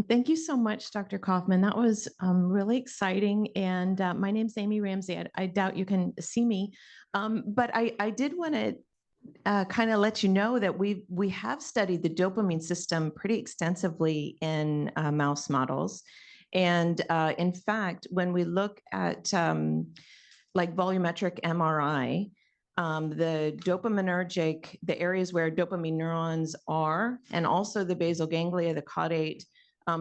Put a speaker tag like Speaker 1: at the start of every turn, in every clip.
Speaker 1: Thank you so much, Dr. Coffman. That was really exciting. And my name's Amy Ramsey. I doubt you can see me, but I did want to kind of let you know that we have studied the dopamine system pretty extensively in mouse models. And in fact, when we look at like volumetric MRI, the dopaminergic, the areas where dopamine neurons are, and also the basal ganglia, the caudate,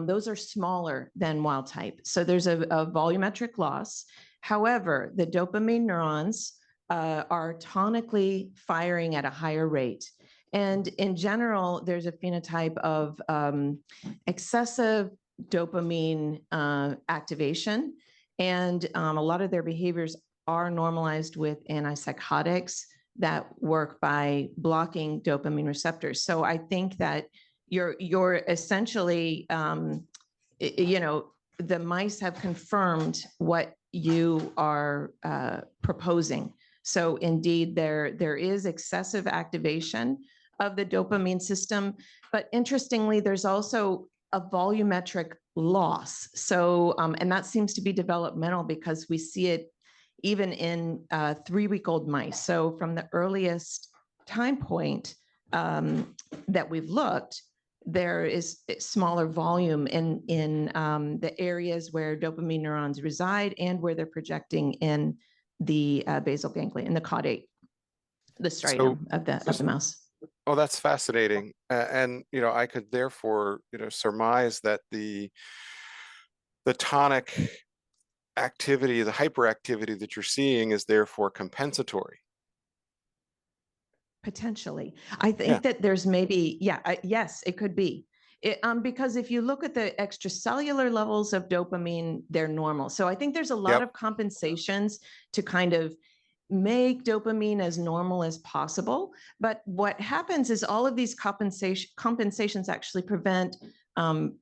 Speaker 1: those are smaller than wild type. So there's a volumetric loss. However, the dopamine neurons are tonically firing at a higher rate. And in general, there's a phenotype of excessive dopamine activation. And a lot of their behaviors are normalized with antipsychotics that work by blocking dopamine receptors. So I think that you're essentially, the mice have confirmed what you are proposing. So indeed, there is excessive activation of the dopamine system, but interestingly, there's also a volumetric loss. So, and that seems to be developmental because we see it even in 3-week-old mice. So from the earliest time point that we've looked, there is smaller volume in the areas where dopamine neurons reside and where they're projecting in the basal ganglia, in the caudate, the striatum of the mouse.
Speaker 2: Oh, that's fascinating. And, I could therefore, surmise that the tonic activity, the hyperactivity that you're seeing is therefore compensatory.
Speaker 1: Potentially. I think that there's maybe, yes, it could be. Because if you look at the extracellular levels of dopamine, they're normal. So I think there's a lot of compensations to kind of make dopamine as normal as possible. But what happens is all of these compensations actually prevent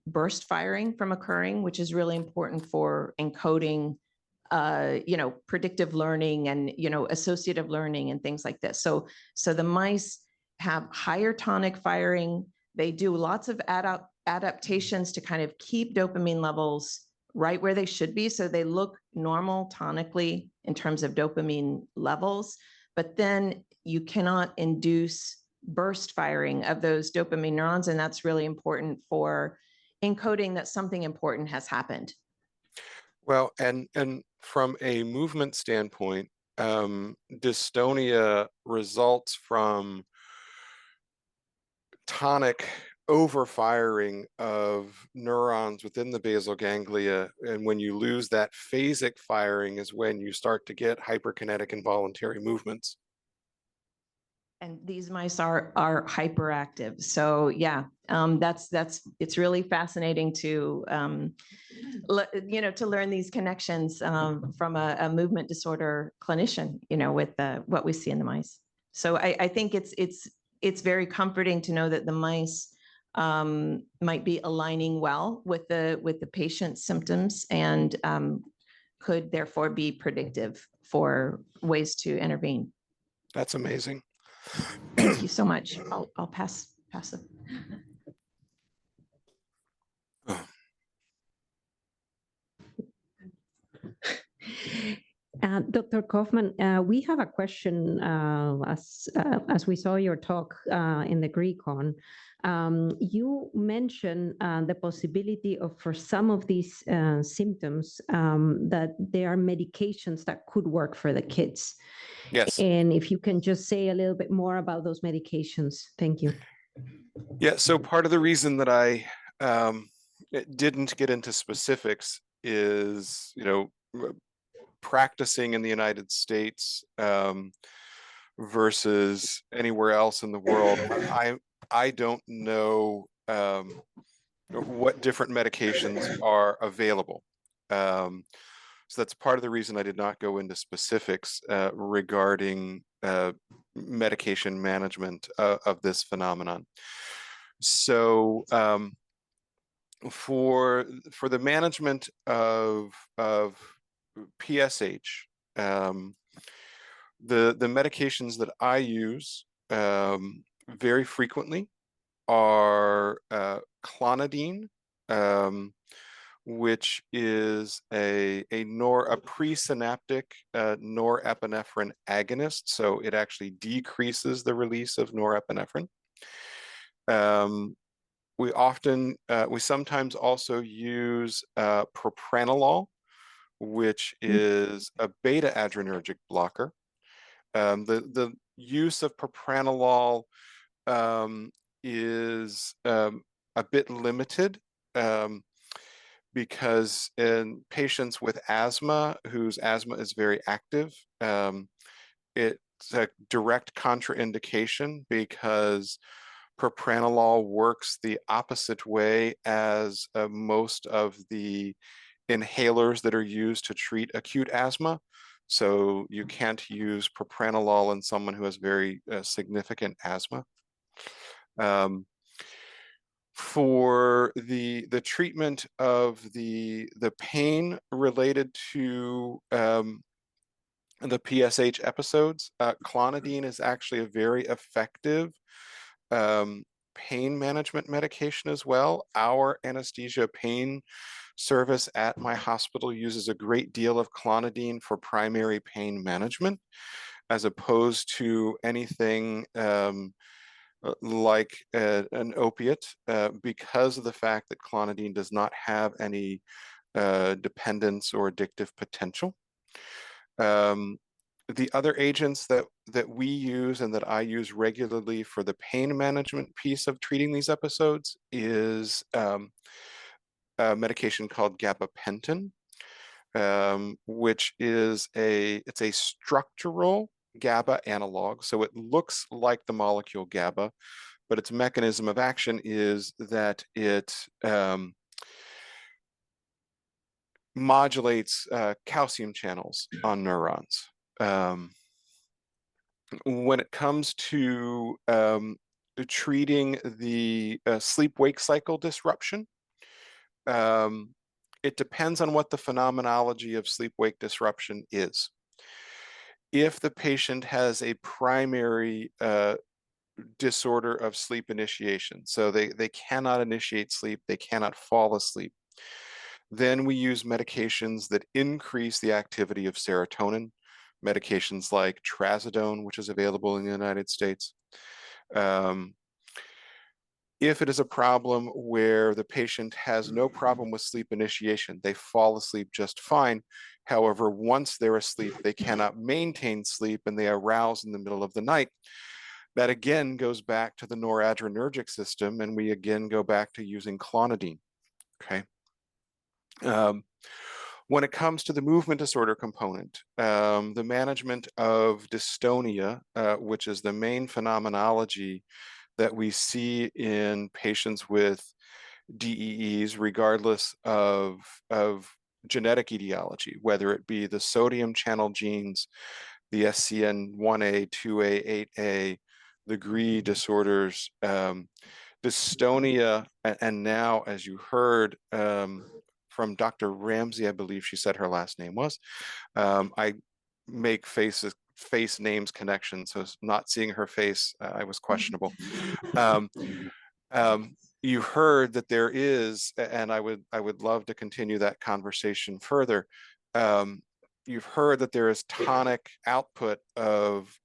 Speaker 1: burst firing from occurring, which is really important for encoding predictive learning and, associative learning and things like this. So the mice have higher tonic firing. They do lots of adaptations to kind of keep dopamine levels right where they should be. So they look normal tonically in terms of dopamine levels, but then you cannot induce burst firing of those dopamine neurons. And that's really important for encoding that something important has happened.
Speaker 2: Well, and from a movement standpoint, dystonia results from tonic overfiring of neurons within the basal ganglia. And when you lose that phasic firing is when you start to get hyperkinetic involuntary movements.
Speaker 1: And these mice are hyperactive. So yeah, it's really fascinating to to learn these connections from a movement disorder clinician, with what we see in the mice. So I think it's very comforting to know that the mice might be aligning well with the patient's symptoms and could therefore be predictive for ways to intervene.
Speaker 2: That's amazing.
Speaker 1: Thank you so much. I'll pass it.
Speaker 3: Dr. Coffman, we have a question as we saw your talk in the GRICON. You mentioned the possibility of, for some of these symptoms, that there are medications that could work for the kids.
Speaker 2: Yes.
Speaker 3: And if you can just say a little bit more about those medications. Thank you.
Speaker 2: Yeah, so part of the reason that I didn't get into specifics is, practicing in the United States versus anywhere else in the world. I don't know what different medications are available. So that's part of the reason I did not go into specifics regarding medication management of this phenomenon. So for the management of PSH, the medications that I use very frequently are clonidine which is a presynaptic norepinephrine agonist. So it actually decreases the release of norepinephrine. We sometimes also use propranolol, which is a beta adrenergic blocker. The use of propranolol is a bit limited because in patients with asthma, whose asthma is very active, it's a direct contraindication because propranolol works the opposite way as most of the inhalers that are used to treat acute asthma. So you can't use propranolol in someone who has very significant asthma. For the treatment of the pain related to the PSH episodes, clonidine is actually a very effective pain management medication as well. Our anesthesia pain service at my hospital uses a great deal of clonidine for primary pain management, as opposed to anything like an opiate, because of the fact that clonidine does not have any dependence or addictive potential. The other agents that we use and that I use regularly for the pain management piece of treating these episodes is a medication called gabapentin, which is it's a structural GABA analog. So it looks like the molecule GABA, but its mechanism of action is that it modulates calcium channels on neurons. When it comes to treating the sleep-wake cycle disruption, it depends on what the phenomenology of sleep-wake disruption is. If the patient has a primary disorder of sleep initiation, so they cannot initiate sleep, they cannot fall asleep, then we use medications that increase the activity of serotonin, medications like trazodone, which is available in the United States. If it is a problem where the patient has no problem with sleep initiation, they fall asleep just fine. However, once they're asleep, they cannot maintain sleep and they arouse in the middle of the night. That again goes back to the noradrenergic system, and we again go back to using clonidine. Okay. When it comes to the movement disorder component, the management of dystonia, which is the main phenomenology that we see in patients with DEEs, regardless of genetic etiology, whether it be the sodium channel genes, the SCN1A, 2A, 8A, the GRI disorders, dystonia, and now, as you heard from Dr. Ramsey, I believe she said her last name was, I make face names connections, so not seeing her face, I was questionable. You heard that there is, and I would love to continue that conversation further. You've heard that there is tonic output of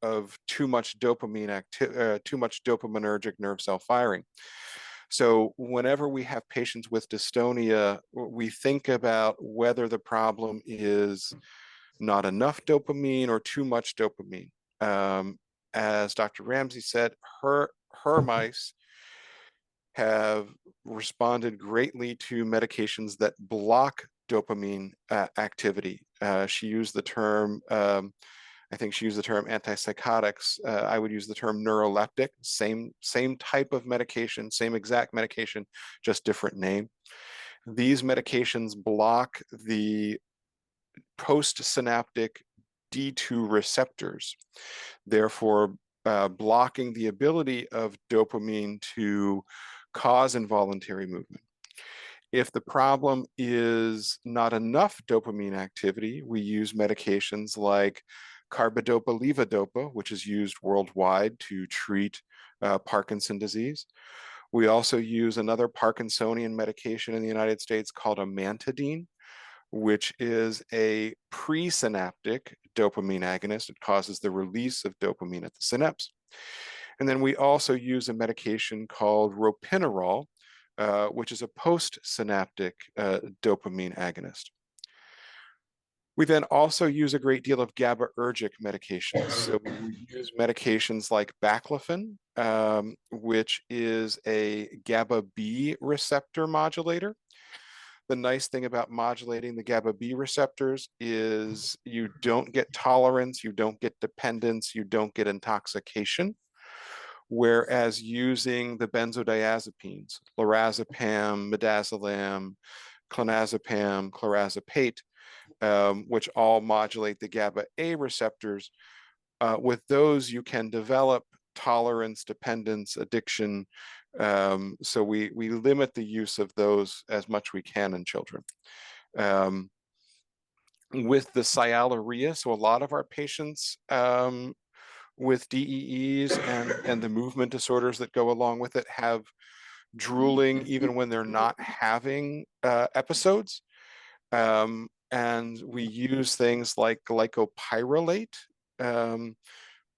Speaker 2: too much dopamine too much dopaminergic nerve cell firing. So whenever we have patients with dystonia, we think about whether the problem is not enough dopamine or too much dopamine. As Dr. Ramsey said, her mice have responded greatly to medications that block dopamine activity. She used the term, I think she used the term antipsychotics. I would use the term neuroleptic, same type of medication, same exact medication, just different name. These medications block the postsynaptic D2 receptors, therefore blocking the ability of dopamine to cause involuntary movement. If the problem is not enough dopamine activity, we use medications like carbidopa-levodopa, which is used worldwide to treat Parkinson's disease, We also use another Parkinsonian medication in the United States called amantadine, which is a presynaptic dopamine agonist. It causes the release of dopamine at the synapse. And then we also use a medication called ropinirole, which is a postsynaptic dopamine agonist. We then also use a great deal of GABAergic medications. So we use medications like baclofen, which is a GABA B receptor modulator. The nice thing about modulating the GABA B receptors is you don't get tolerance, you don't get dependence, you don't get intoxication. Whereas using the benzodiazepines, lorazepam, midazolam, clonazepam, clorazepate, which all modulate the GABA A receptors, with those you can develop tolerance, dependence, addiction. So we limit the use of those as much we can in children. With the sialorrhea, so a lot of our patients with DEEs and the movement disorders that go along with it have drooling even when they're not having episodes. And we use things like glycopyrrolate,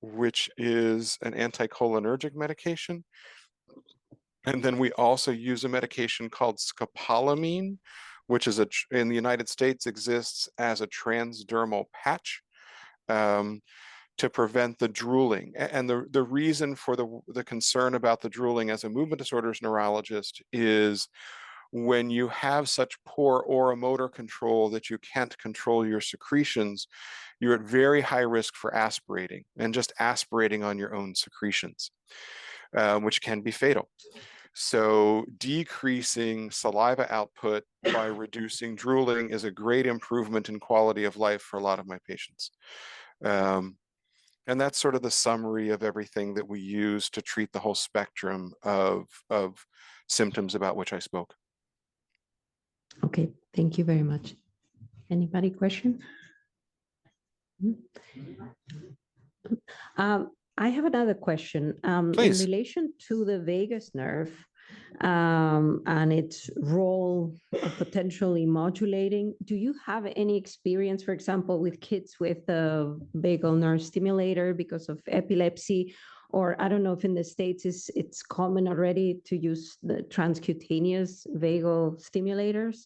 Speaker 2: which is an anticholinergic medication. And then we also use a medication called scopolamine, which is in the United States exists as a transdermal patch to prevent the drooling. And the reason for the concern about the drooling as a movement disorders neurologist is when you have such poor oromotor control that you can't control your secretions, you're at very high risk for aspirating and just aspirating on your own secretions, which can be fatal. So decreasing saliva output by reducing drooling is a great improvement in quality of life for a lot of my patients. And that's sort of the summary of everything that we use to treat the whole spectrum of symptoms about which I spoke.
Speaker 3: Okay, thank you very much. Anybody question? I have another question. In
Speaker 2: Please.
Speaker 3: relation to the vagus nerve and its role of potentially modulating, do you have any experience, for example, with kids with a vagal nerve stimulator because of epilepsy? Or I don't know if in the States it's common already to use the transcutaneous vagal stimulators.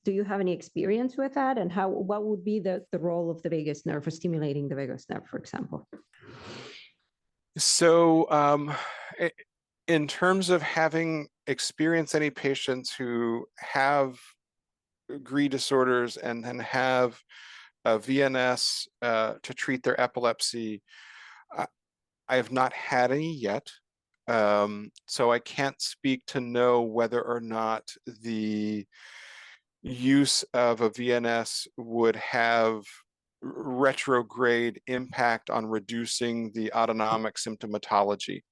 Speaker 3: Do you have any experience with that? And what would be the role of the vagus nerve for stimulating the vagus nerve, for example?
Speaker 2: So in terms of having experienced any patients who have GRIN disorders and have a VNS to treat their epilepsy, I have not had any yet. So I can't speak to know whether or not the use of a VNS would have retrograde impact on reducing the autonomic symptomatology.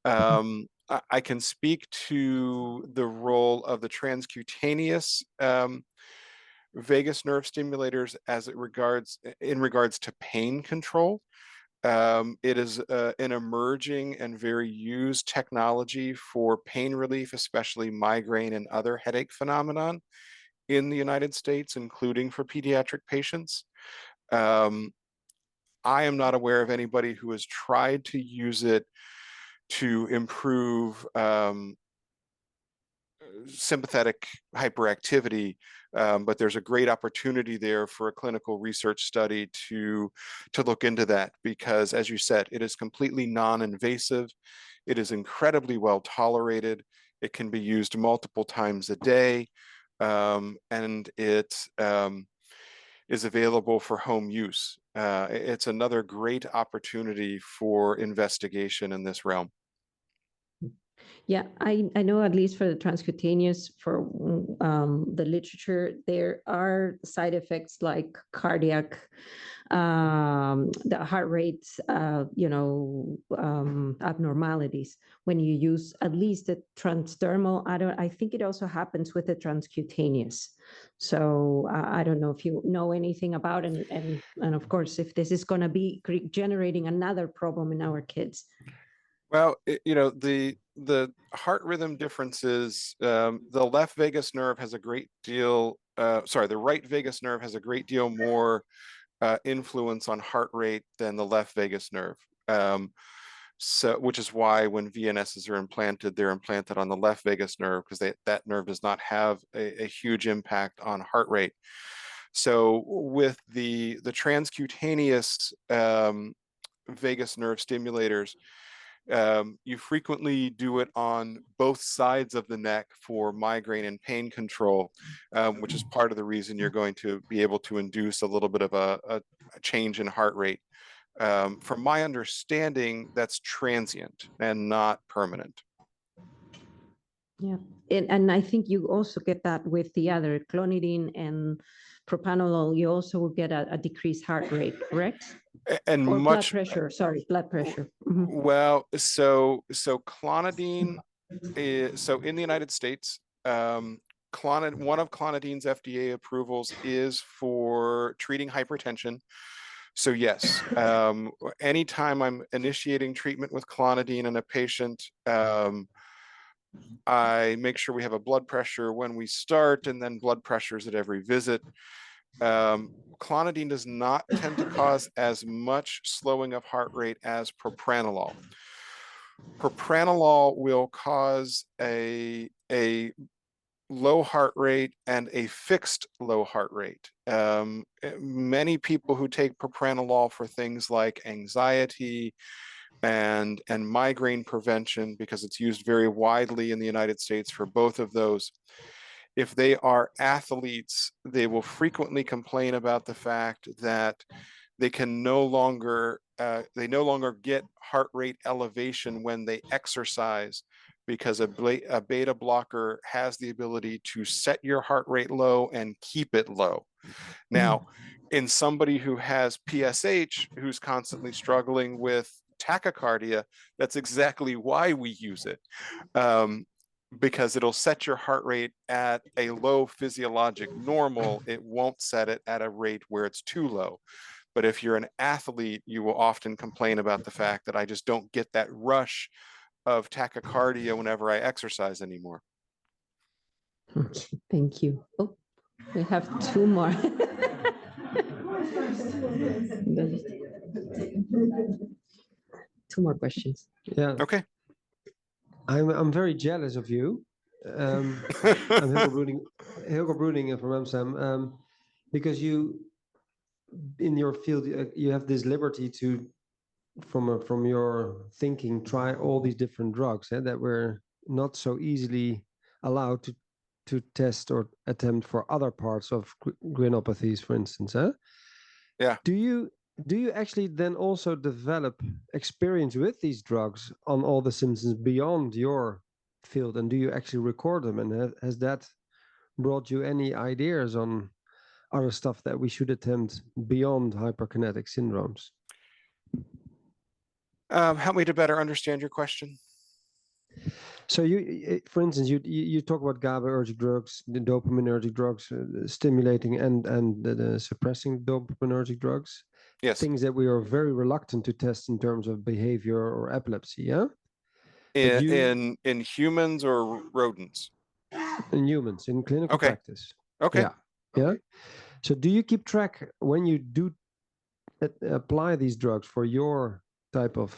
Speaker 2: I can speak to the role of the transcutaneous vagus nerve stimulators as in regards to pain control. It is an emerging and very used technology for pain relief, especially migraine and other headache phenomenon in the United States, including for pediatric patients. I am not aware of anybody who has tried to use it to improve sympathetic hyperactivity, but there's a great opportunity there for a clinical research study to look into that, because as you said, it is completely non-invasive. It is incredibly well tolerated. It can be used multiple times a day, and it is available for home use. It's another great opportunity for investigation in this realm.
Speaker 3: Yeah, I know at least for the transcutaneous, for the literature, there are side effects like cardiac, the heart rate, abnormalities when you use at least the transdermal. I think it also happens with the transcutaneous. So I don't know if you know anything about it, and of course, if this is going to be generating another problem in our kids.
Speaker 2: Well, the heart rhythm differences, the left vagus nerve has a great deal, the right vagus nerve has a great deal more influence on heart rate than the left vagus nerve. So, which is why when VNSs are implanted, they're implanted on the left vagus nerve, because that nerve does not have a huge impact on heart rate. So with the transcutaneous vagus nerve stimulators, you frequently do it on both sides of the neck for migraine and pain control, which is part of the reason you're going to be able to induce a little bit of a change in heart rate. From my understanding, that's transient and not permanent.
Speaker 3: Yeah, and I think you also get that with the other clonidine and propranolol. You also will get a decreased heart rate, correct?
Speaker 2: And
Speaker 3: Or blood
Speaker 2: much
Speaker 3: pressure. Sorry, blood pressure. Mhm.
Speaker 2: well, so clonidine so in the United States, one of clonidine's FDA approvals is for treating hypertension. So yes, anytime I'm initiating treatment with clonidine in a patient, I make sure we have a blood pressure when we start, and then blood pressures at every visit. Clonidine does not tend to cause as much slowing of heart rate as propranolol. Propranolol will cause a low heart rate and a fixed low heart rate. Many people who take propranolol for things like anxiety and migraine prevention, because it's used very widely in the United States for both of those, if they are athletes, they will frequently complain about the fact that they no longer get heart rate elevation when they exercise, because a beta blocker has the ability to set your heart rate low and keep it low. Now, in somebody who has PSH, who's constantly struggling with tachycardia, that's exactly why we use it. Because it'll set your heart rate at a low physiologic normal. It won't set it at a rate where it's too low. But if you're an athlete, you will often complain about the fact that I just don't get that rush of tachycardia whenever I exercise anymore.
Speaker 3: Okay, thank you. Oh, we have two more. Two more questions.
Speaker 4: Yeah,
Speaker 2: Okay.
Speaker 4: I'm very jealous of you. I'm Hilke Broeding from Amsterdam, because you, in your field, you have this liberty to, from your thinking, try all these different drugs that were not so easily allowed to test or attempt for other parts of grinopathies, for instance.
Speaker 2: Yeah.
Speaker 4: Do you actually then also develop experience with these drugs on all the symptoms beyond your field, and do you actually record them? And has that brought you any ideas on other stuff that we should attempt beyond hyperkinetic syndromes?
Speaker 2: Help me to better understand your question.
Speaker 4: So for instance, you talk about GABAergic drugs, the dopaminergic drugs, stimulating and the suppressing dopaminergic drugs.
Speaker 2: Yes.
Speaker 4: Things that we are very reluctant to test in terms of behavior or epilepsy. Yeah.
Speaker 2: In humans or rodents?
Speaker 4: In humans, in clinical
Speaker 2: Okay.
Speaker 4: practice.
Speaker 2: Okay.
Speaker 4: Yeah. Yeah. So do you keep track when you do apply these drugs for your type of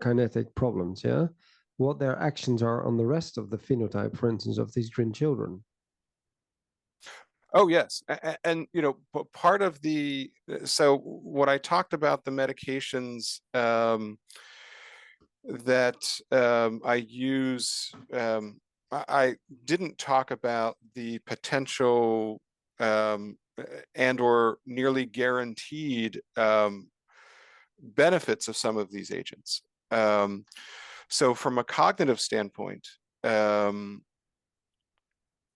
Speaker 4: kinetic problems? Yeah. What their actions are on the rest of the phenotype, for instance, of these GRIN children?
Speaker 2: Oh, yes. And part of so what I talked about, the medications that I use, I didn't talk about the potential and or nearly guaranteed benefits of some of these agents. So from a cognitive standpoint,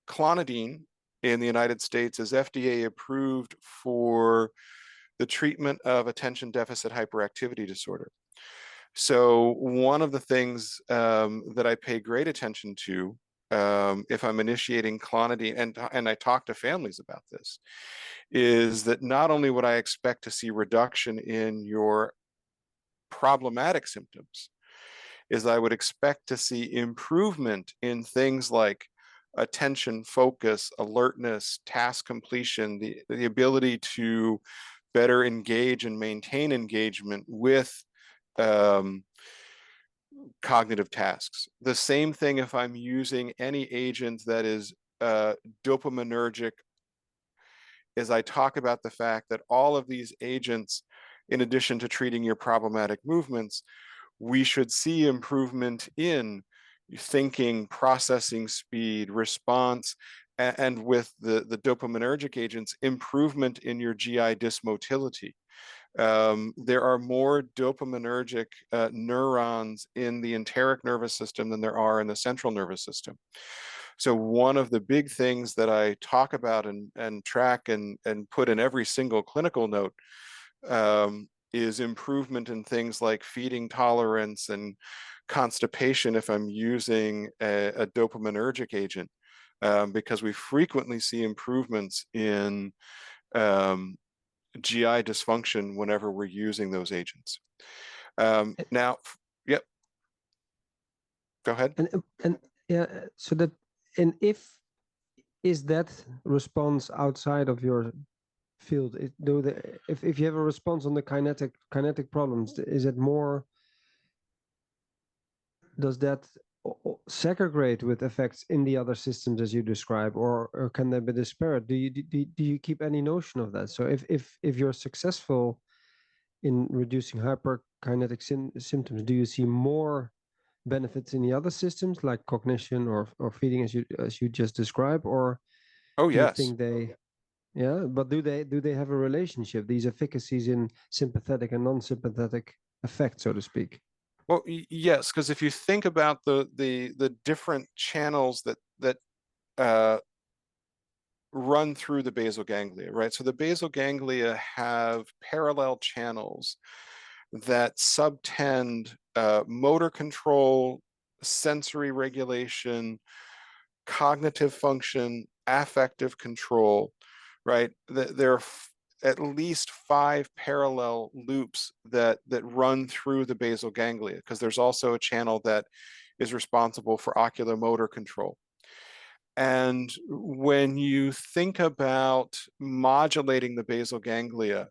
Speaker 2: clonidine in the United States is FDA approved for the treatment of attention deficit hyperactivity disorder. So one of the things that I pay great attention to if I'm initiating clonidine, and I talk to families about this, is that not only would I expect to see reduction in your problematic symptoms, is I would expect to see improvement in things like attention, focus, alertness, task completion, the ability to better engage and maintain engagement with cognitive tasks. The same thing if I'm using any agent that is dopaminergic, as I talk about the fact that all of these agents, in addition to treating your problematic movements, we should see improvement in thinking, processing speed, response, and with the dopaminergic agents, improvement in your GI dysmotility. There are more dopaminergic neurons in the enteric nervous system than there are in the central nervous system. So one of the big things that I talk about and track and put in every single clinical note is improvement in things like feeding tolerance and constipation if I'm using a dopaminergic agent, because we frequently see improvements in GI dysfunction whenever we're using those agents. Now, yep, go ahead.
Speaker 4: And yeah, so that, and is that response outside of your field? If you have a response on the kinetic problems, is it more? Does that segregate with effects in the other systems as you describe, or can they be disparate? Do you keep any notion of that? So if you're successful in reducing hyperkinetic symptoms, do you see more benefits in the other systems like cognition or feeding as you just described, or
Speaker 2: Oh
Speaker 4: do you
Speaker 2: yes.
Speaker 4: think they? Yeah, but do they have a relationship? These efficacies in sympathetic and non-sympathetic effects, so to speak.
Speaker 2: Well, yes, because if you think about the different channels that run through the basal ganglia, right? So the basal ganglia have parallel channels that subtend motor control, sensory regulation, cognitive function, affective control, right? There are at least 5 parallel loops that run through the basal ganglia, because there's also a channel that is responsible for oculomotor control. And when you think about modulating the basal ganglia,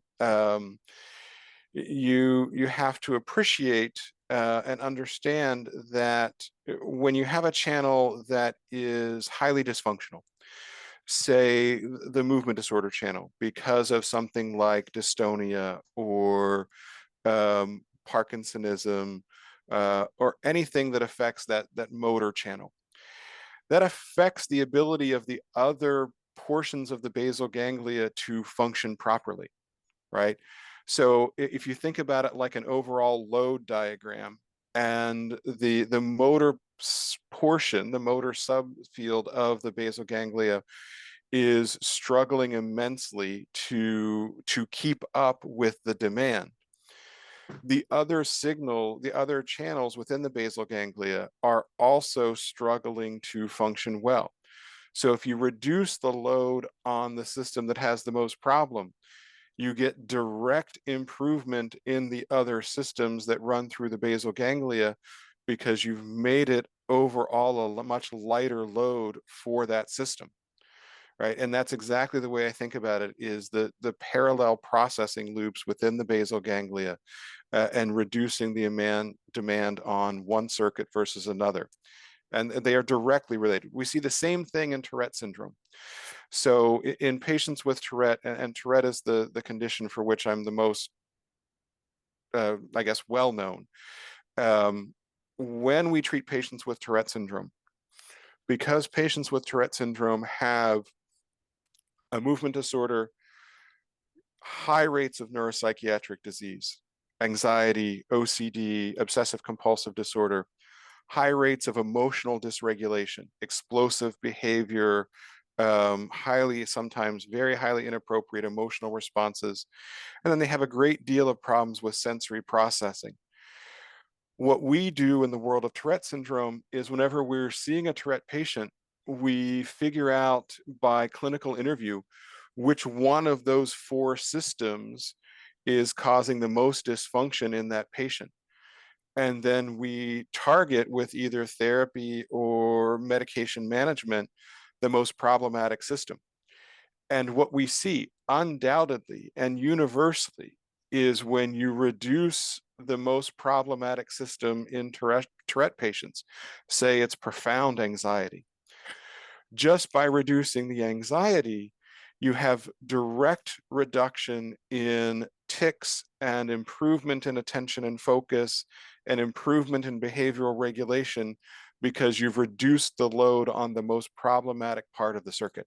Speaker 2: you have to appreciate and understand that when you have a channel that is highly dysfunctional, say the movement disorder channel, because of something like dystonia or Parkinsonism, or anything that affects that motor channel, that affects the ability of the other portions of the basal ganglia to function properly, right? So if you think about it like an overall load diagram, and the motor portion, the motor subfield of the basal ganglia is struggling immensely to keep up with the demand, the other channels within the basal ganglia are also struggling to function well. So if you reduce the load on the system that has the most problem, you get direct improvement in the other systems that run through the basal ganglia, because you've made it overall a much lighter load for that system, right? And that's exactly the way I think about it, is the parallel processing loops within the basal ganglia, and reducing the demand on one circuit versus another. And they are directly related. We see the same thing in Tourette syndrome. So in patients with Tourette, and Tourette is the condition for which I'm the most, I guess, well-known. When we treat patients with Tourette syndrome, because patients with Tourette syndrome have a movement disorder, high rates of neuropsychiatric disease, anxiety, OCD, obsessive compulsive disorder, high rates of emotional dysregulation, explosive behavior, sometimes very highly inappropriate emotional responses. And then they have a great deal of problems with sensory processing. What we do in the world of Tourette syndrome is, whenever we're seeing a Tourette patient, we figure out by clinical interview which one of those 4 systems is causing the most dysfunction in that patient. And then we target with either therapy or medication management the most problematic system. And what we see undoubtedly and universally is when you reduce the most problematic system in Tourette patients, say it's profound anxiety, just by reducing the anxiety, you have direct reduction in tics and improvement in attention and focus and improvement in behavioral regulation because you've reduced the load on the most problematic part of the circuit.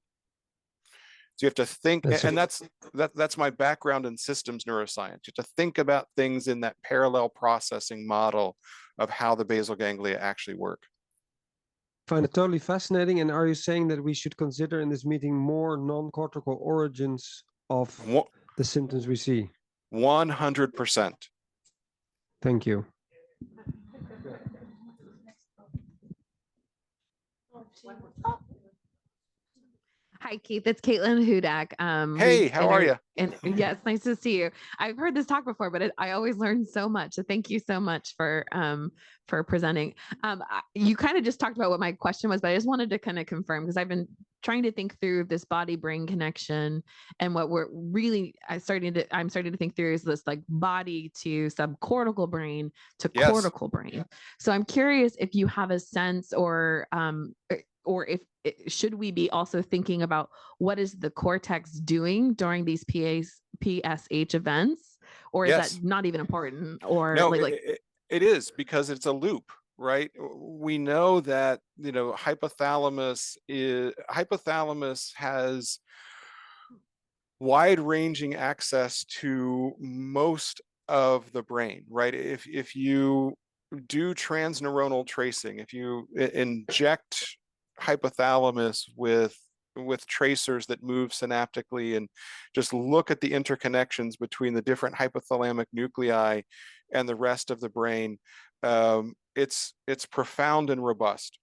Speaker 2: So you have to think, and that's my background in systems neuroscience. You have to think about things in that parallel processing model of how the basal ganglia actually work.
Speaker 4: Find it totally fascinating. And are you saying that we should consider in this meeting more non-cortical origins of the symptoms we see?
Speaker 2: 100%.
Speaker 4: Thank you.
Speaker 5: Hi, Keith. It's Caitlin Hudak.
Speaker 2: Hey, how are you?
Speaker 5: And yes, nice to see you. I've heard this talk before, but I always learn so much. So thank you so much for presenting. You kind of just talked about what my question was, but I just wanted to kind of confirm because I've been trying to think through this body-brain connection, and what we're really I'm starting to think through is this like body to subcortical brain to cortical brain. So I'm curious if you have a sense or if should we be also thinking about what is the cortex doing during these PSH events, or is that not even important? Or
Speaker 2: no, it is, because it's a loop, right? We know that, you know, hypothalamus has wide-ranging access to most of the brain, right? If you do transneuronal tracing, if you inject hypothalamus with tracers that move synaptically and just look at the interconnections between the different hypothalamic nuclei and the rest of the brain, it's profound and robust.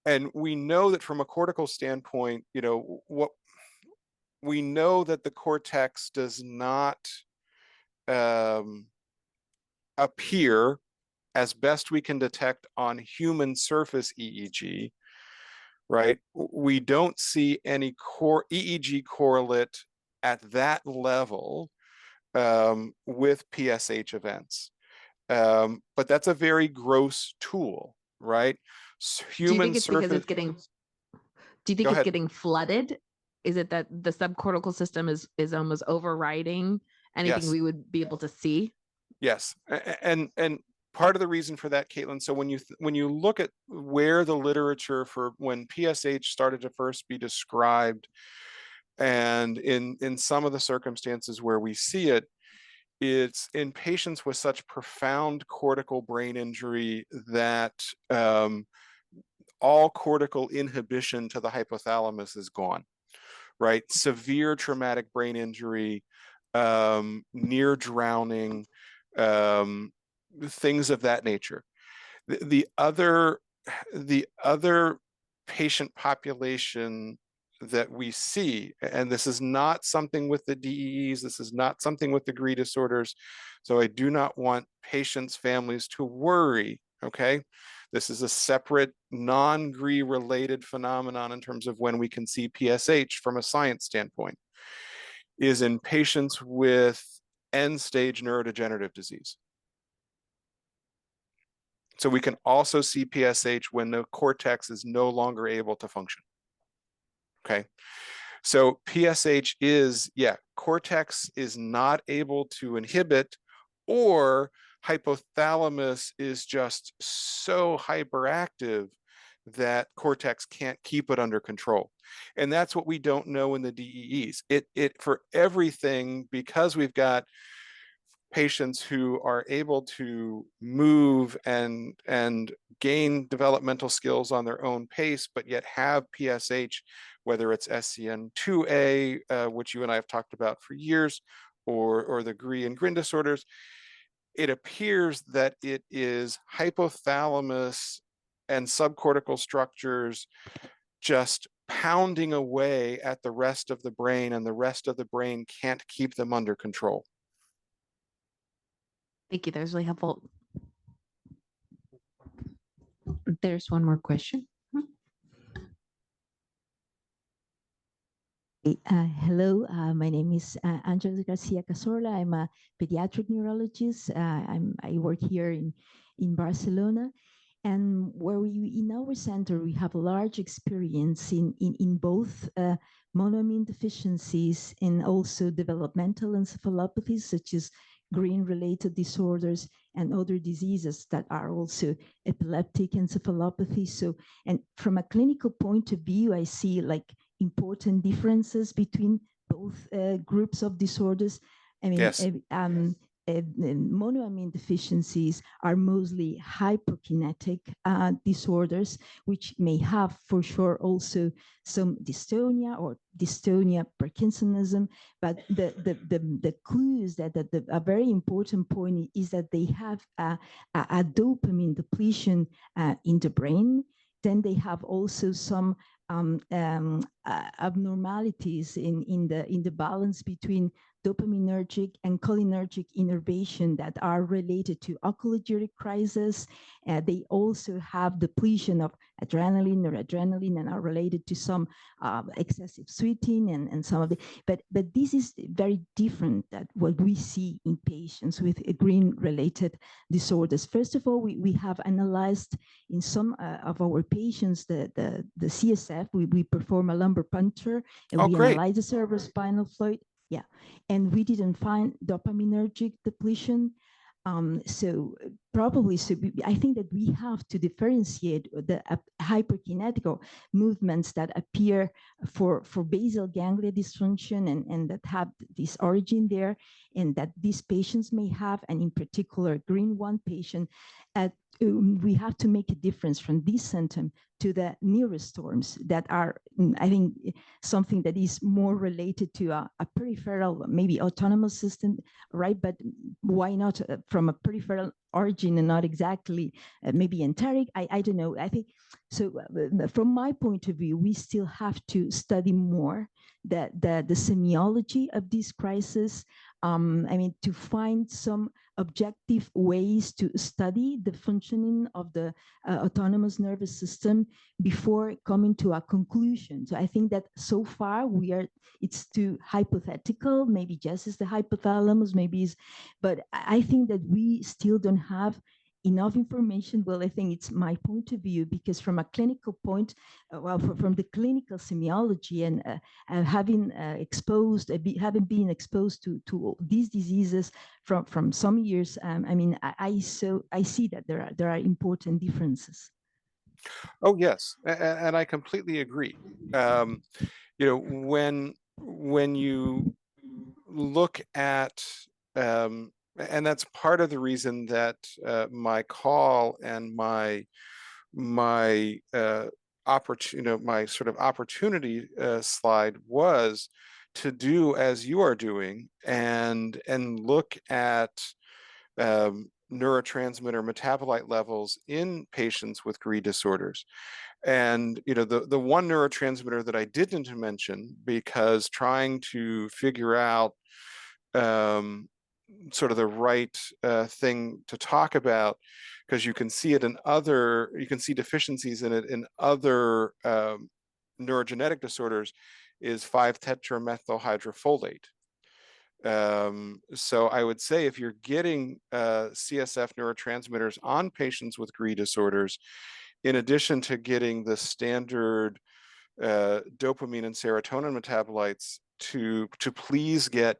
Speaker 2: And we know that from a cortical standpoint, you know, we know that the cortex does not appear, as best we can detect on human surface EEG, right? We don't see any EEG correlate at that level with PSH events. But that's a very gross tool, right?
Speaker 5: Do you think it's because it's getting, do you think it's getting flooded? Is it that the subcortical system is almost overriding anything we would be able to see?
Speaker 2: Yes, and part of the reason for that, Caitlin, so when you look at where the literature for when PSH started to first be described, and in some of the circumstances where we see it, it's in patients with such profound cortical brain injury that all cortical inhibition to the hypothalamus is gone, right? Severe traumatic brain injury, near drowning, things of that nature. The other patient population that we see, and this is not something with the DEEs, this is not something with the GRI disorders, so I do not want patients' families to worry, okay? This is a separate non-GRI related phenomenon in terms of when we can see PSH from a science standpoint, is in patients with end-stage neurodegenerative disease. So we can also see PSH when the cortex is no longer able to function. Okay, so PSH is, cortex is not able to inhibit, or hypothalamus is just so hyperactive that cortex can't keep it under control. And that's what we don't know in the DEEs. It for everything, because we've got patients who are able to move and gain developmental skills on their own pace, but yet have PSH, whether it's SCN2A, which you and I have talked about for years, or the GRI and GRIN disorders, it appears that it is hypothalamus and subcortical structures just pounding away at the rest of the brain, and the rest of the brain can't keep them under control.
Speaker 5: Thank you. That was really helpful.
Speaker 3: there's one more question.
Speaker 6: Hello, my name is Angela Garcia Cazorla. I'm a pediatric neurologist. I work here in Barcelona. And where in our center, we have a large experience in both monoamine deficiencies and also developmental encephalopathies, such as GRIN-related disorders and other diseases that are also epileptic encephalopathy. So, and from a clinical point of view, I see like important differences between both groups of disorders. I mean,
Speaker 2: Yes.
Speaker 6: Monoamine deficiencies are mostly hypokinetic disorders, which may have for sure also some dystonia or dystonia Parkinsonism. But the clue is that a very important point is that they have a dopamine depletion in the brain. Then they have also some abnormalities in the balance between dopaminergic and cholinergic innervation that are related to oculogyric crisis. They also have depletion of adrenaline, noradrenaline, and are related to some excessive sweating and some of the, but this is very different than what we see in patients with GRIN-related disorders. First of all, we have analyzed in some of our patients the CSF. We perform a lumbar puncture and we analyze the cerebrospinal fluid. Yeah, and we didn't find dopaminergic depletion. So probably, I think that we have to differentiate the hyperkinetical movements that appear for basal ganglia dysfunction and that have this origin there, and that these patients may have, and in particular, GRIN1 patient, we have to make a difference from this symptom to the neurostorms that are, I think, something that is more related to a peripheral, maybe autonomous system, right? But why not from a peripheral origin and not exactly maybe enteric? I don't know. I think so. From my point of view, we still have to study more the semiology of this crisis. I mean, to find some objective ways to study the functioning of the autonomous nervous system before coming to a conclusion. So I think that so far it's too hypothetical, maybe just as the hypothalamus, maybe is, but I think that we still don't have enough information. Well, I think it's my point of view, because from a clinical point, from the clinical semiology and having been exposed to these diseases from some years, I mean, I see that there are important differences.
Speaker 2: Oh, yes, and I completely agree. You know, when you look at and that's part of the reason that my call and my sort of opportunity slide was to do as you are doing and look at neurotransmitter metabolite levels in patients with GRI disorders. And you know, the one neurotransmitter that I didn't mention, because trying to figure out sort of the right thing to talk about, because you can see it in other, you can see deficiencies in it in other neurogenetic disorders, is 5-tetramethylhydrofolate. So I would say if you're getting CSF neurotransmitters on patients with GRI disorders, in addition to getting the standard dopamine and serotonin metabolites, to please get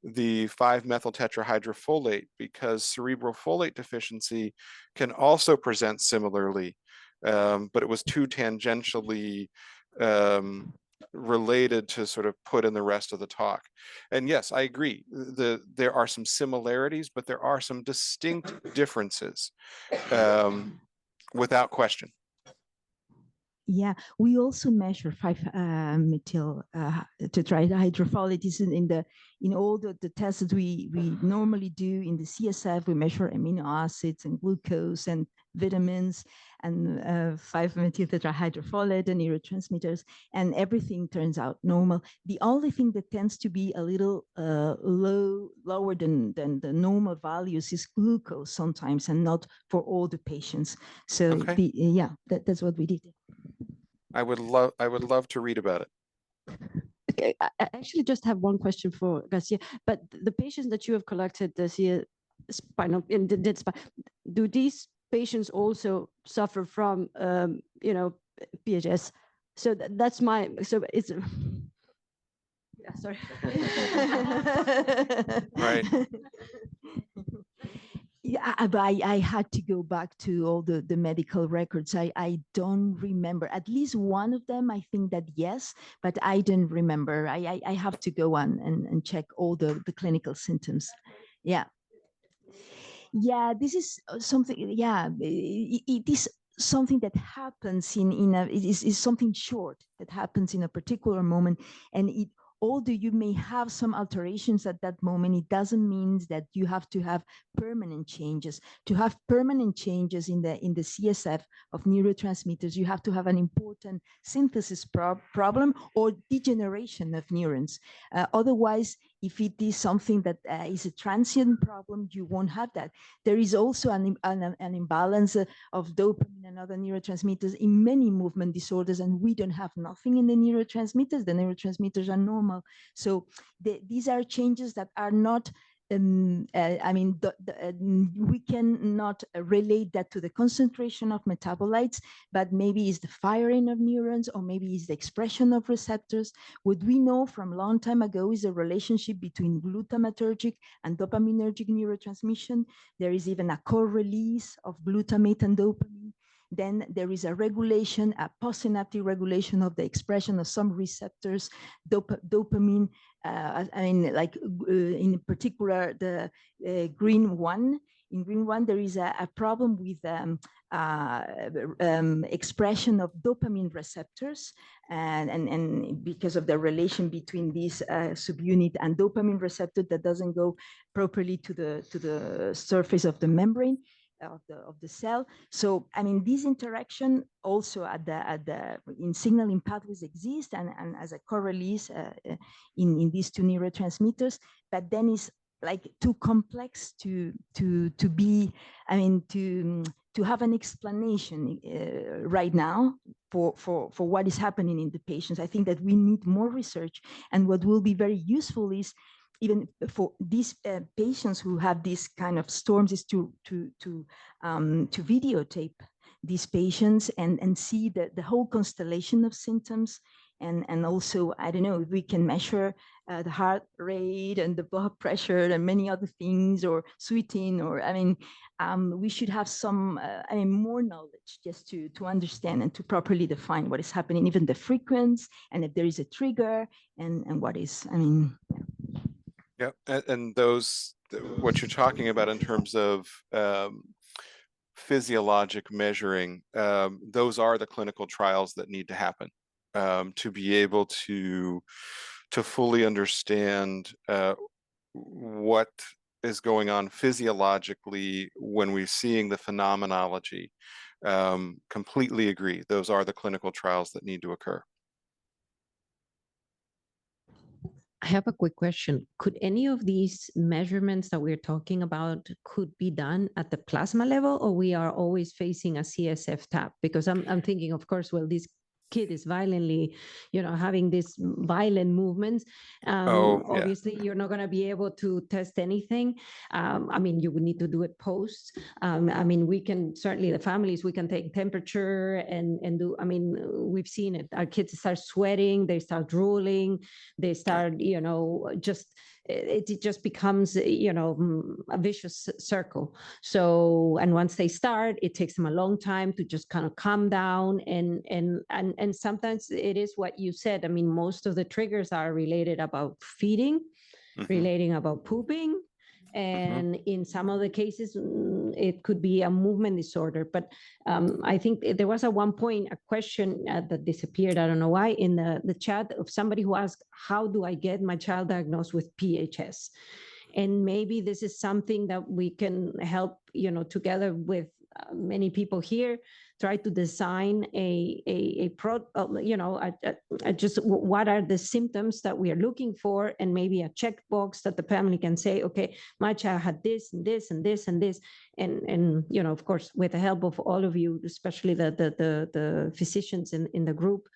Speaker 2: the 5-methyltetrahydrofolate, because cerebral folate deficiency can also present similarly, but it was too tangentially related to sort of put in the rest of the talk. And yes, I agree. There are some similarities, but there are some distinct differences, without question.
Speaker 6: Yeah, we also measure 5-methyl tetrahydrofolate in all the tests that we normally do in the CSF. We measure amino acids and glucose and vitamins and 5-methyl tetrahydrofolate and neurotransmitters, and everything turns out normal. The only thing that tends to be a little lower than the normal values is glucose sometimes, and not for all the patients. So
Speaker 2: Okay.
Speaker 6: that's what we did.
Speaker 2: I would love to read about it.
Speaker 7: Okay, I actually just have one question for Garcia, but the patients that you have collected this year, do these patients also suffer from, PHS? So that's so it's, yeah, sorry.
Speaker 2: Right.
Speaker 6: Yeah, I had to go back to all the medical records. I don't remember. At least one of them, I think that yes, but I don't remember. I have to go on and check all the clinical symptoms. Yeah. Yeah, this is something, yeah, it is something that happens it is something short that happens in a particular moment, and although you may have some alterations at that moment, it doesn't mean that you have to have permanent changes. To have permanent changes in the CSF of neurotransmitters, you have to have an important synthesis problem or degeneration of neurons. Otherwise, if it is something that is a transient problem, you won't have that. There is also an imbalance of dopamine and other neurotransmitters in many movement disorders, and we don't have nothing in the neurotransmitters. The neurotransmitters are normal. So these are changes that are not, we cannot relate that to the concentration of metabolites, but maybe it's the firing of neurons, or maybe it's the expression of receptors. What we know from a long time ago is a relationship between glutamatergic and dopaminergic neurotransmission. There is even a co-release of glutamate and dopamine. Then there is a regulation, a postsynaptic regulation of the expression of some receptors, dopamine. In particular, the GRIN1. In GRIN1, there is a problem with expression of dopamine receptors, and because of the relation between this subunit and dopamine receptor that doesn't go properly to the surface of the membrane of the cell. So this interaction also in signaling pathways exist, and as a co-release in these two neurotransmitters, but then it's like too complex to be, to have an explanation right now for what is happening in the patients. I think that we need more research, and what will be very useful is, even for these patients who have these kind of storms, is to videotape these patients and see the whole constellation of symptoms. And also, I don't know, if we can measure the heart rate and the blood pressure and many other things, or sweating, or we should have some more knowledge just to understand and to properly define what is happening, even the frequency, and if there is a trigger, and what is,
Speaker 2: Yeah, and those, what you're talking about in terms of physiologic measuring, those are the clinical trials that need to happen to be able to fully understand what is going on physiologically when we're seeing the phenomenology. Completely agree. Those are the clinical trials that need to occur.
Speaker 3: I have a quick question. Could any of these measurements that we're talking about could be done at the plasma level, or we are always facing a CSF tap? Because I'm thinking, of course, well, this kid is violently, having these violent movements. Obviously, you're not going to be able to test anything. You would need to do it post. We can certainly, the families, we can take temperature and do, we've seen it. Our kids start sweating, they start drooling, they start, it just becomes, a vicious circle. So, and once they start, it takes them a long time to just kind of calm down. And sometimes it is what you said. Most of the triggers are related about feeding, relating about pooping. And in some of the cases, it could be a movement disorder. But I think there was at one point a question that disappeared, I don't know why, in the chat of somebody who asked, how do I get my child diagnosed with PHS? And maybe this is something that we can help, together with many people here, try to design just what are the symptoms that we are looking for, and maybe a checkbox that the family can say, okay, my child had this and this and this and this, and of course, with the help of all of you, especially the physicians in the group,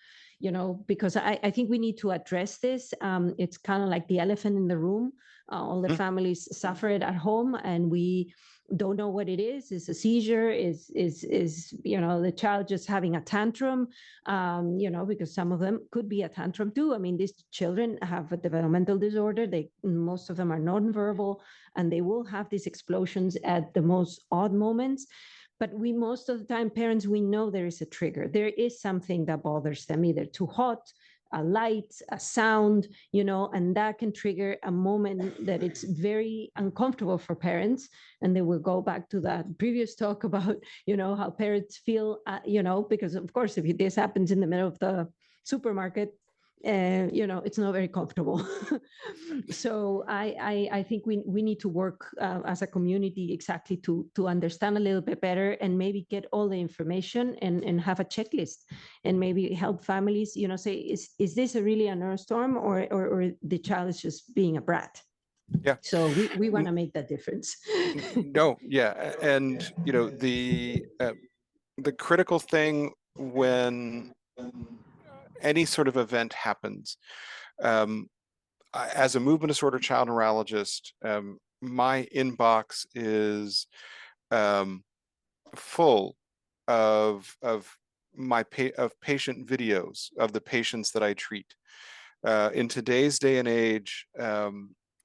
Speaker 3: because I think we need to address this. It's kind of like the elephant in the room. All the families suffer it at home, and we don't know what it is. Is a seizure? Is the child just having a tantrum? Because some of them could be a tantrum too. I mean, these children have a developmental disorder. Most of them are nonverbal, and they will have these explosions at the most odd moments. But most of the time, parents, we know there is a trigger. There is something that bothers them, either too hot, a light, a sound, and that can trigger a moment that it's very uncomfortable for parents. And then we'll go back to that previous talk about, how parents feel, because of course, if this happens in the middle of the supermarket, it's not very comfortable. So I think we need to work as a community exactly to understand a little bit better, and maybe get all the information and have a checklist, and maybe help families, say, is this really a neurostorm, or the child is just being a brat?
Speaker 2: Yeah.
Speaker 3: So we want to make that difference.
Speaker 2: No, yeah, and the critical thing when any sort of event happens, as a movement disorder child neurologist, my inbox is full of patient videos of the patients that I treat. In today's day and age,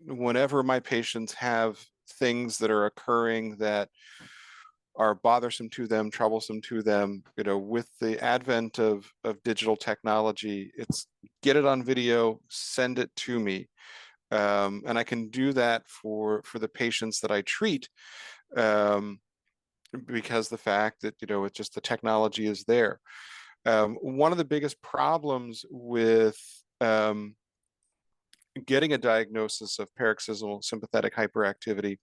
Speaker 2: whenever my patients have things that are occurring that are bothersome to them, troublesome to them, with the advent of digital technology, it's get it on video, send it to me. And I can do that for the patients that I treat, because the fact that, it's just the technology is there. One of the biggest problems with getting a diagnosis of paroxysmal sympathetic hyperactivity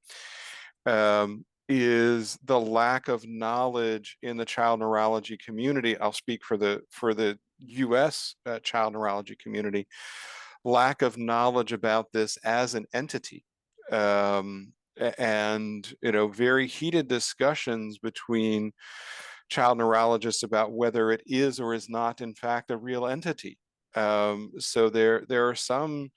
Speaker 2: is the lack of knowledge in the child neurology community. I'll speak for the US child neurology community. Lack of knowledge about this as an entity, and very heated discussions between child neurologists about whether it is or is not in fact a real entity. So there are some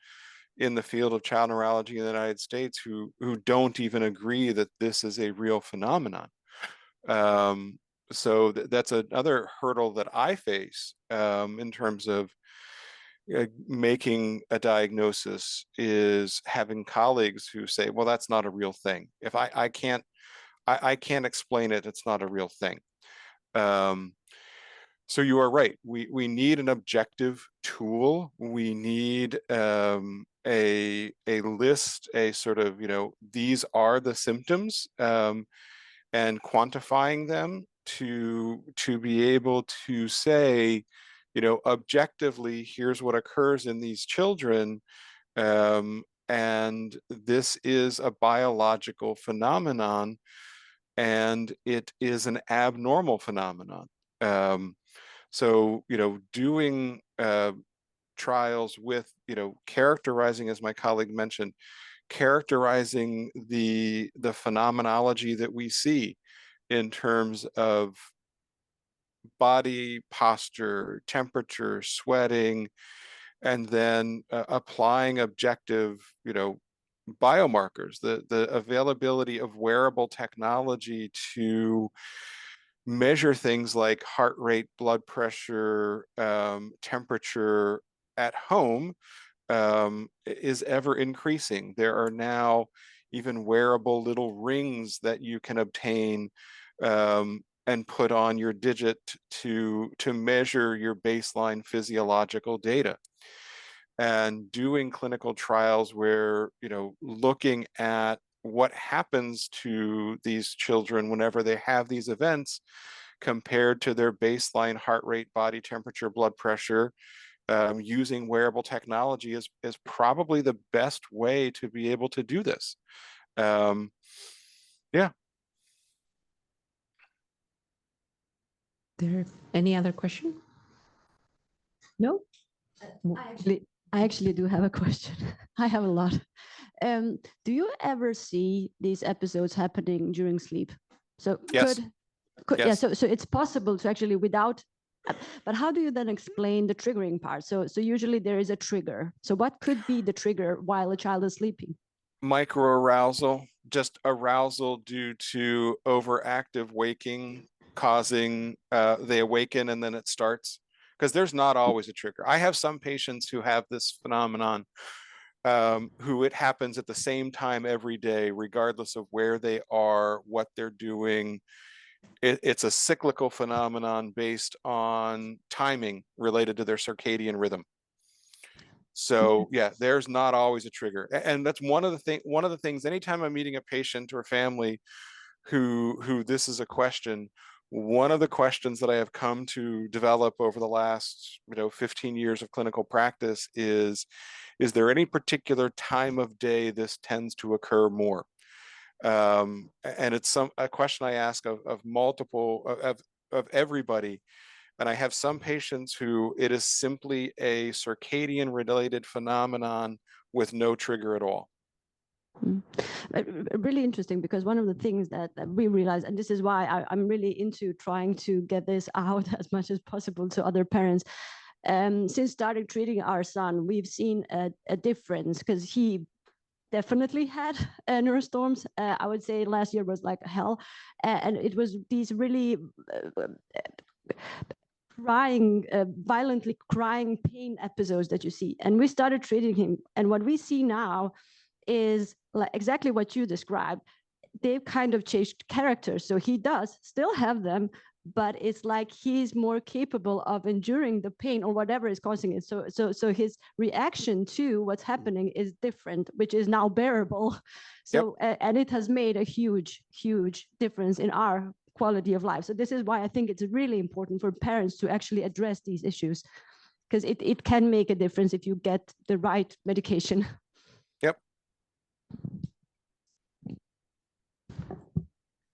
Speaker 2: in the field of child neurology in the United States who don't even agree that this is a real phenomenon. So that's another hurdle that I face in terms of making a diagnosis, is having colleagues who say, well, that's not a real thing. If I can't explain it, it's not a real thing. So you are right. We need an objective tool. We need a list, a sort of, these are the symptoms, and quantifying them to be able to say, objectively, here's what occurs in these children, and this is a biological phenomenon, and it is an abnormal phenomenon. So, doing trials with, characterizing, as my colleague mentioned, characterizing the phenomenology that we see in terms of body posture, temperature, sweating, and then applying objective, biomarkers, the availability of wearable technology to measure things like heart rate, blood pressure, temperature at home, is ever increasing. There are now even wearable little rings that you can obtain and put on your digit to measure your baseline physiological data. And doing clinical trials where, looking at what happens to these children whenever they have these events compared to their baseline heart rate, body temperature, blood pressure. Using wearable technology is probably the best way to be able to do this. Yeah.
Speaker 3: There any other question? No?
Speaker 7: I actually do have a question. I have a lot. Do you ever see these episodes happening during sleep? So
Speaker 2: Yes.
Speaker 7: yeah,
Speaker 2: Yes.
Speaker 7: so it's possible to actually without, but how do you then explain the triggering part? So usually there is a trigger. So what could be the trigger while a child is sleeping?
Speaker 2: Microarousal, just arousal due to overactive waking, causing they awaken and then it starts, because there's not always a trigger. I have some patients who have this phenomenon, who it happens at the same time every day, regardless of where they are, what they're doing. It's a cyclical phenomenon based on timing related to their circadian rhythm. So yeah, there's not always a trigger. And that's one of the things, anytime I'm meeting a patient or family who this is a question, one of the questions that I have come to develop over the last 15 years of clinical practice is there any particular time of day this tends to occur more? And it's a question I ask of multiple of everybody. And I have some patients who it is simply a circadian related phenomenon with no trigger at all.
Speaker 7: Really interesting, because one of the things that we realize, and this is why I'm really into trying to get this out as much as possible to other parents. Since starting treating our son, we've seen a difference, because he definitely had neurostorms. I would say last year was like hell. And it was these really violently crying pain episodes that you see. And we started treating him. And what we see now is like exactly what you described. They've kind of changed characters. So he does still have them, but it's like he's more capable of enduring the pain or whatever is causing it. So his reaction to what's happening is different, which is now bearable. So, and it has made a huge, huge difference in our quality of life. So this is why I think it's really important for parents to actually address these issues, because it can make a difference if you get the right medication.
Speaker 2: Yep.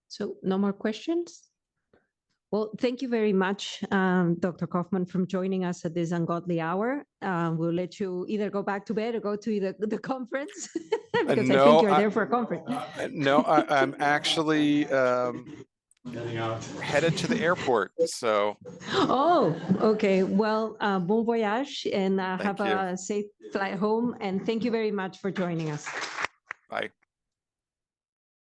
Speaker 3: So no more questions? Well, thank you very much, Dr. Coffman, for joining us at this ungodly hour. We'll let you either go back to bed or go to the conference, because I think you're there for a conference.
Speaker 2: No, I'm actually headed to the airport. So.
Speaker 3: Oh, okay. Well, bon voyage, and have
Speaker 2: you.
Speaker 3: a safe flight home. And thank you very much for joining us.
Speaker 2: Bye.